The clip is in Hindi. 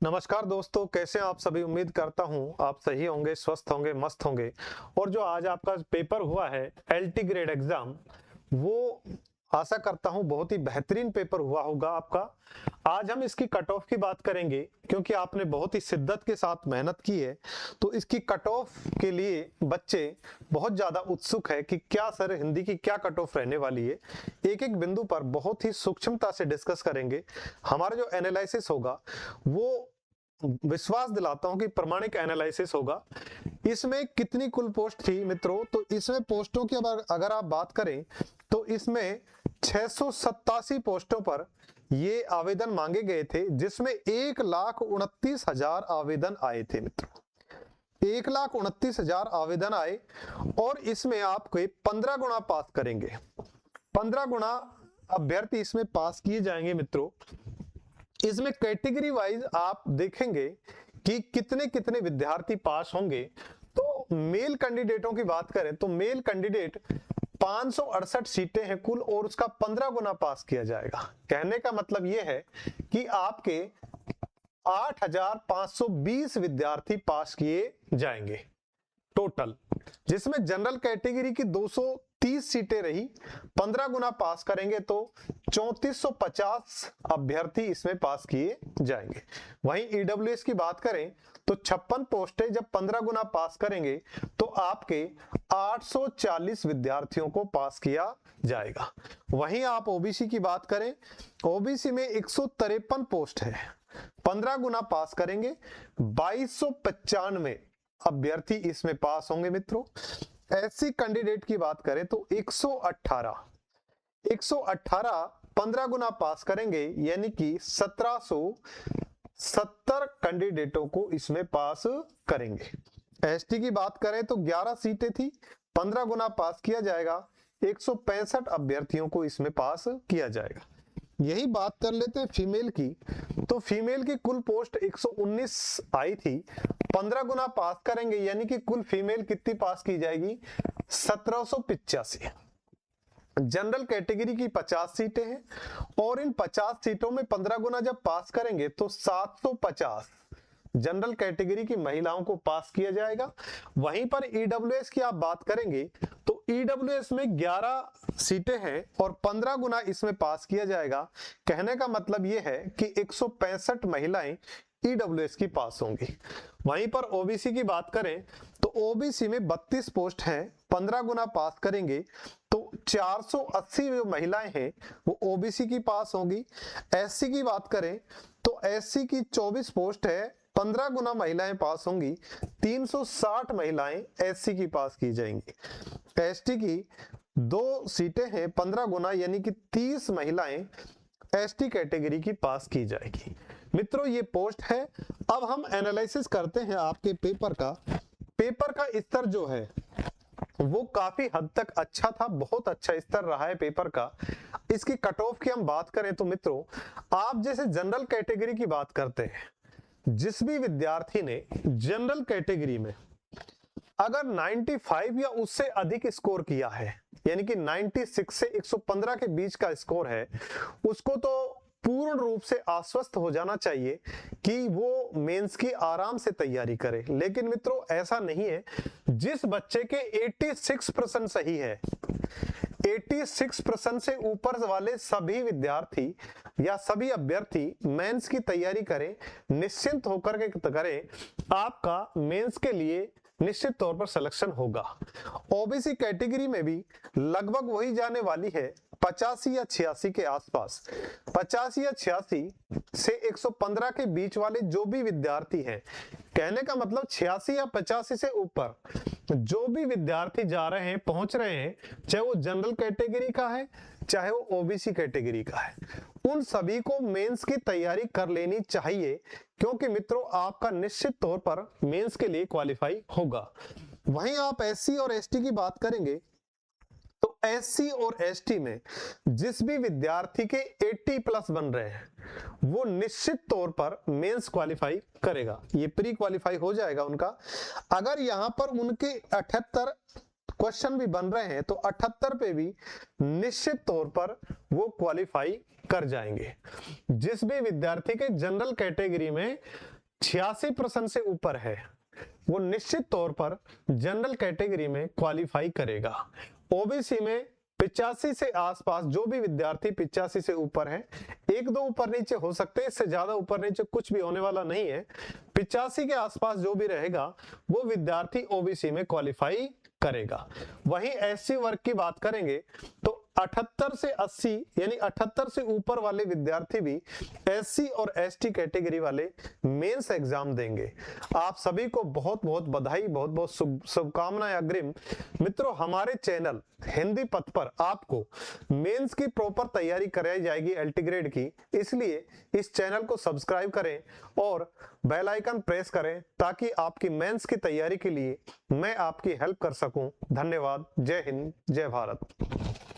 नमस्कार दोस्तों, कैसे हैं आप सभी। उम्मीद करता हूं आप सही होंगे, स्वस्थ होंगे, मस्त होंगे। और जो आज आपका पेपर हुआ है एलटी ग्रेड एग्जाम, वो आशा करता हूं बहुत ही बेहतरीन पेपर हुआ होगा आपका। आज हम इसकी कट ऑफ की बात करेंगे क्योंकि आपने बहुत ही शिद्दत के साथ मेहनत की है। तो इसकी कट ऑफ के लिए बच्चे बहुत ज्यादा उत्सुक है कि क्या सर हिंदी की क्या कट ऑफ रहने वाली है। एक एक बिंदु पर बहुत ही सूक्ष्मता से डिस्कस करेंगे। हमारा जो एनालिसिस होगा वो विश्वास दिलाता हूं कि प्रमाणिक एनालिसिस होगा। इसमें कितनी कुल पोस्ट थी मित्रों, तो इसमें पोस्टों की अगर आप बात करें तो इसमें 687 पोस्टों पर ये आवेदन मांगे गए थे, जिसमें 1,29,000 आवेदन आए थे मित्रों। 1,29,000 आवेदन आए और इसमें आपके 15 गुना पास करेंगे। 15 गुना अभ्यर्थी इसमें पास किए जाएंगे मित्रों। इसमें कैटेगरी वाइज आप देखेंगे कि कितने कितने विद्यार्थी पास होंगे। तो मेल कैंडिडेटों की बात करें तो मेल कैंडिडेट 568 सीटें हैं कुल और उसका 15 गुना पास किया जाएगा। कहने का मतलब यह है कि आपके 8,520 विद्यार्थी पास किए जाएंगे टोटल, जिसमें जनरल कैटेगरी की 230 सीटें रही। 15 गुना पास करेंगे तो 3450 अभ्यर्थी इसमें पास किए जाएंगे। वहीं ईडब्ल्यूएस की बात करें तो 56 पोस्टें जब 15 गुना पास करेंगे तो आपके 840 विद्यार्थियों को पास किया जाएगा। वहीं आप ओबीसी की बात करें, ओबीसी में 153 पोस्ट है। 15 गुना पास करेंगे 2295 अभ्यर्थी इसमें पास होंगे मित्रों। एससी कैंडिडेट की बात करें तो 118 15 गुना पास करेंगे यानी कि 1770 कैंडिडेटों को इसमें पास करेंगे। एसटी की बात करें तो 11 सीटें थी, 15 गुना पास किया जाएगा, 165 अभ्यर्थियों को इसमें पास किया जाएगा। यही बात कर लेते हैं फीमेल की, तो फीमेल की कुल पोस्ट 119 आई थी। 15 गुना पास करेंगे यानी कि कुल फीमेल कितनी पास की जाएगी, 1785। जनरल कैटेगरी की 50 सीटें हैं और इन 50 सीटों में 15 गुना जब पास करेंगे तो 750 जनरल कैटेगरी की महिलाओं को पास किया जाएगा। वहीं पर ईडब्ल्यूएस की आप बात करेंगे तो ईडब्ल्यूएस में 11 सीटें हैं और 15 गुना इसमें पास किया जाएगा। कहने का मतलब यह है कि 165 महिलाएं ईडब्ल्यूएस की पास होंगी। वहीं पर ओबीसी की बात करें तो ओबीसी में 32 पोस्ट हैं, 15 गुना पास करेंगे तो 480 जो महिलाएं हैं वो ओबीसी की पास होंगी। एससी की बात करें तो एससी की 24 पोस्ट है, 15 गुना महिलाएं पास होंगी, 360 महिलाएं एससी की पास की जाएंगी। एसटी की 2 सीटें हैं, 15 गुना यानी कि 30 महिलाएं एसटी कैटेगरी की पास की जाएगी। मित्रों ये पोस्ट है। अब हम एनालिसिस करते हैं आपके पेपर का। पेपर का स्तर जो है वो काफी हद तक अच्छा था, बहुत अच्छा स्तर रहा है पेपर का। इसकी कट ऑफ की हम बात करें तो मित्रों, आप जैसे जनरल कैटेगरी की बात करते हैं, जिस भी विद्यार्थी ने जनरल कैटेगरी में अगर 95 या उससे अधिक स्कोर किया है, यानी कि 96 से 115 के बीच का स्कोर है, उसको तो पूर्ण रूप से आश्वस्त हो जाना चाहिए कि वो मेंस की आराम से तैयारी करे। लेकिन मित्रों ऐसा नहीं है। जिस बच्चे के 86% सही है, 86% से ऊपर वाले सभी विद्यार्थी या सभी अभ्यर्थी मेंस की तैयारी करें, निश्चिंत होकर के करें, आपका मेंस के लिए निश्चित तौर पर सिलेक्शन होगा। ओबीसी कैटेगरी में भी लगभग वही जाने वाली है, 85 या 86 के आसपास। 85 या 86 से 115 के बीच वाले जो भी विद्यार्थी हैं, कहने का मतलब 86 या 85 से ऊपर जो भी विद्यार्थी जा रहे हैं, पहुंच रहे हैं, चाहे वो जनरल कैटेगरी का है चाहे वो ओबीसी कैटेगरी का है, उन सभी को मेंस की तैयारी कर लेनी चाहिए। क्योंकि मित्रों आपका निश्चित तौर पर मेंस के लिए क्वालिफाई होगा। वहीं आप एससी और एसटी की बात करेंगे तो एससी और एसटी में जिस भी विद्यार्थी के 80 प्लस बन रहे हैं वो निश्चित तौर पर मेंस क्वालिफाई करेगा, ये प्री क्वालिफाई हो जाएगा उनका। अगर यहां पर उनके 78 क्वेश्चन भी बन रहे हैं तो 78 पे भी निश्चित तौर पर वो क्वालिफाई कर जाएंगे। जिस भी विद्यार्थी के जनरल कैटेगरी में 86% से ऊपर है वो निश्चित तौर पर जनरल कैटेगरी में क्वालिफाई करेगा। ओबीसी में 85 से आसपास जो भी विद्यार्थी 85 से ऊपर है, एक दो ऊपर नीचे हो सकते हैं, इससे ज्यादा ऊपर नीचे कुछ भी होने वाला नहीं है। 85 के आसपास जो भी रहेगा वो विद्यार्थी ओबीसी में क्वालिफाई करेगा। वहीं एससी वर्ग की बात करेंगे तो 78 से 80 यानी 78 से ऊपर वाले विद्यार्थी भी एससी और एसटी कैटेगरी वाले मेंस एग्जाम देंगे। आप सभी को बहुत बहुत बधाई, बहुत बहुत शुभकामनाएं अग्रिम। मित्रों, हमारे चैनल हिंदी पथ पर आपको मेंस की प्रॉपर तैयारी कराई जाएगी एलटी ग्रेड की, इसलिए इस चैनल को सब्सक्राइब करें और बेल आइकन प्रेस करें ताकि आपकी मेंस की तैयारी के लिए मैं आपकी हेल्प कर सकूं। धन्यवाद। जय हिंद, जय भारत।